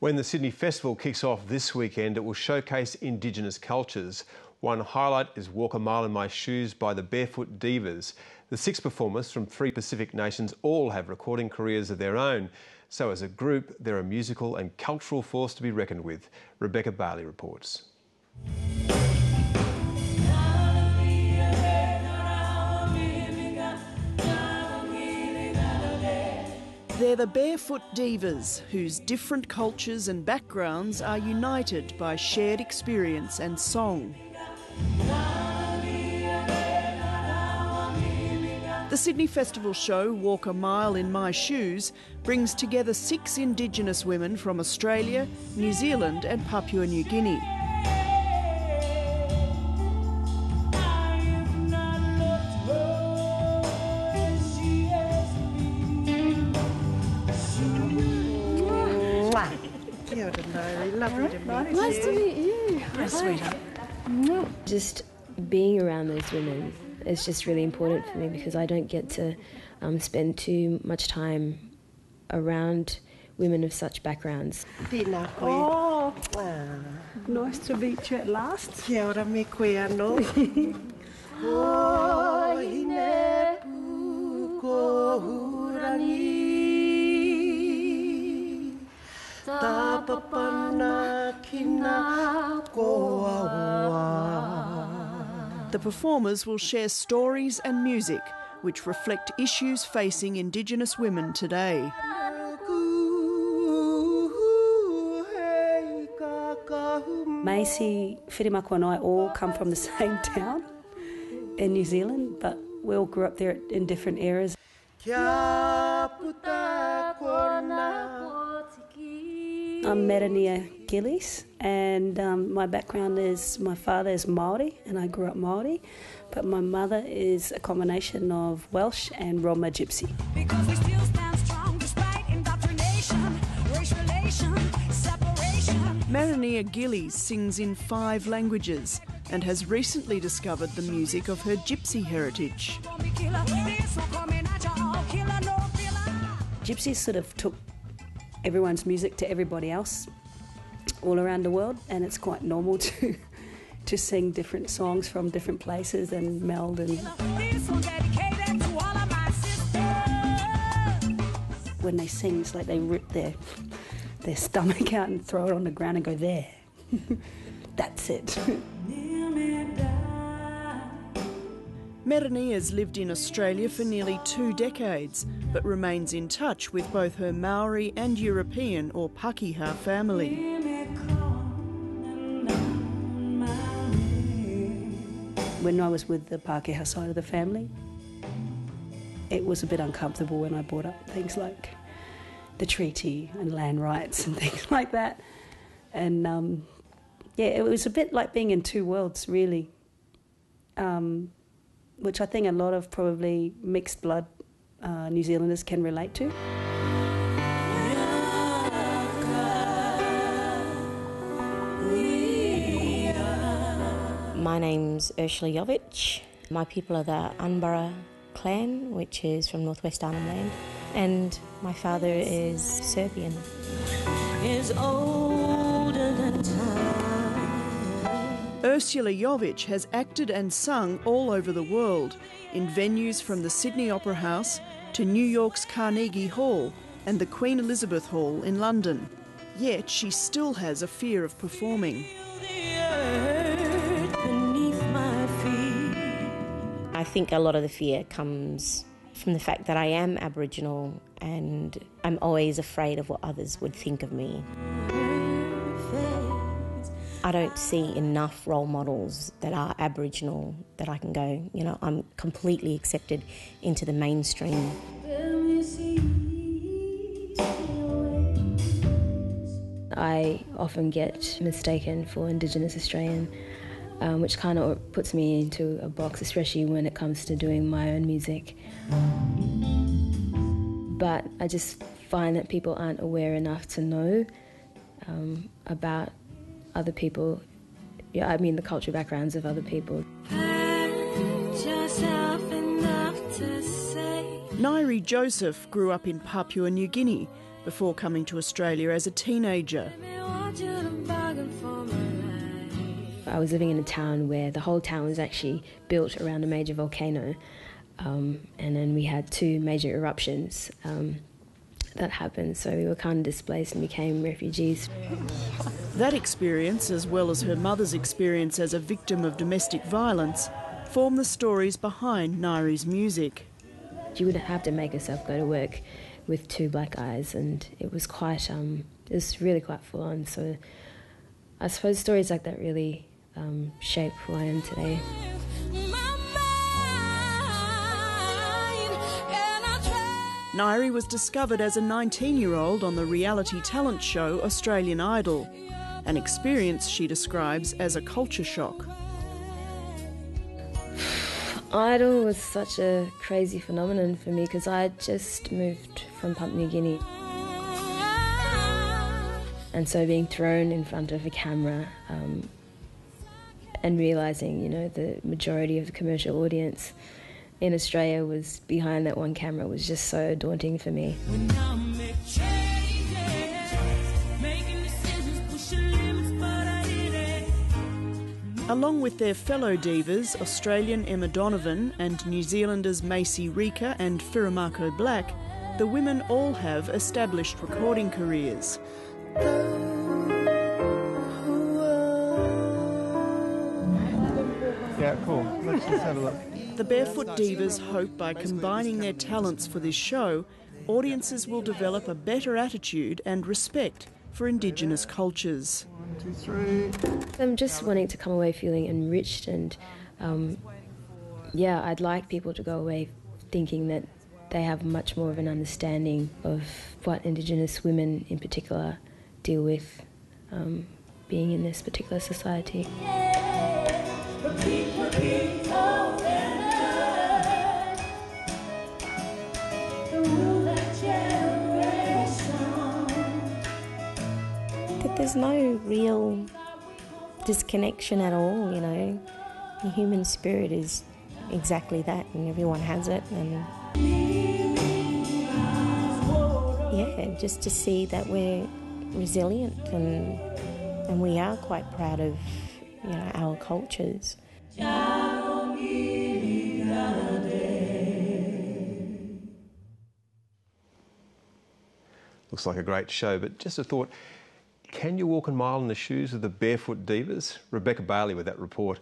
When the Sydney Festival kicks off this weekend, it will showcase Indigenous cultures. One highlight is Walk a Mile in My Shoes by the Barefoot Divas. The 6 performers from 3 Pacific nations all have recording careers of their own. So as a group, they're a musical and cultural force to be reckoned with. Rebecca Barley reports. They're the Barefoot Divas, whose different cultures and backgrounds are united by shared experience and song. The Sydney Festival show, Walk a Mile in My Shoes, brings together 6 Indigenous women from Australia, New Zealand and Papua New Guinea. Kia ora, Nyree. Lovely to meet you. Nice to meet you. Hi, sweetheart. Just being around those women is just really important for me because I don't get to spend too much time around women of such backgrounds. Tēnā koe. Oh, nice to meet you at last. Kia ora me koe anō. Ko hine pu ko hurangi. Ta papana kina ko awa. The performers will share stories and music which reflect issues facing Indigenous women today. Macy, Whirimako and I all come from the same town in New Zealand, but we all grew up there in different eras. I'm Melanie Ah-Gillie, and my background is my father is Māori and I grew up Māori, but my mother is a combination of Welsh and Roma Gypsy. Because we still stand strong despite indoctrination, race relation, separation. Melanie Ah-Gillie sings in 5 languages and has recently discovered the music of her Gypsy heritage. Gypsies sort of took everyone's music to everybody else all around the world, and it's quite normal to sing different songs from different places and meld. And when they sing, it's like they rip their stomach out and throw it on the ground and go, there. That's it. Melanie has lived in Australia for nearly 2 decades, but remains in touch with both her Maori and European or Pakeha family. When I was with the Pakeha side of the family, it was a bit uncomfortable when I brought up things like the treaty and land rights and things like that. And yeah, it was a bit like being in 2 worlds, really. Which I think a lot of probably mixed blood New Zealanders can relate to. My name's Ursula Jovic. My people are the Unbara clan, which is from northwest Arnhem Land, and my father is Serbian. Is older than time. Ursula Jovic has acted and sung all over the world, in venues from the Sydney Opera House to New York's Carnegie Hall and the Queen Elizabeth Hall in London. Yet she still has a fear of performing. I think a lot of the fear comes from the fact that I am Aboriginal and I'm always afraid of what others would think of me. I don't see enough role models that are Aboriginal that I can go, you know, I'm completely accepted into the mainstream. I often get mistaken for Indigenous Australian, which kind of puts me into a box, especially when it comes to doing my own music. But I just find that people aren't aware enough to know about other people, yeah, I mean the cultural backgrounds of other people. Nyree Joseph grew up in Papua New Guinea before coming to Australia as a teenager. I was living in a town where the whole town was actually built around a major volcano, and then we had 2 major eruptions that happened, so we were kind of displaced and became refugees. That experience, as well as her mother's experience as a victim of domestic violence, form the stories behind Nyree's music. You would have to make yourself go to work with 2 black eyes, and it was quite, it was really quite full on. So I suppose stories like that really shape who I am today. Nyree was discovered as a 19-year-old on the reality talent show Australian Idol, an experience she describes as a culture shock. Idol was such a crazy phenomenon for me because I had just moved from Papua New Guinea. And so being thrown in front of a camera and realising, you know, the majority of the commercial audience in Australia was behind that one camera was just so daunting for me. Along with their fellow divas, Australian Emma Donovan and New Zealanders Macy Rika and Firamako Black, the women all have established recording careers. Yeah, cool. Let's just have a look. The Barefoot Divas hope by combining their talents for this show, audiences will develop a better attitude and respect for Indigenous cultures. 1, 2, 3. I'm just wanting to come away feeling enriched, and yeah, I'd like people to go away thinking that they have much more of an understanding of what Indigenous women in particular deal with being in this particular society. That there's no real disconnection at all, you know. The human spirit is exactly that, and everyone has it. And yeah, just to see that we're resilient and we are quite proud of, you know, our cultures. Looks like a great show, but just a thought, can you walk a mile in the shoes of the Barefoot Divas? Rebecca Bailey with that report.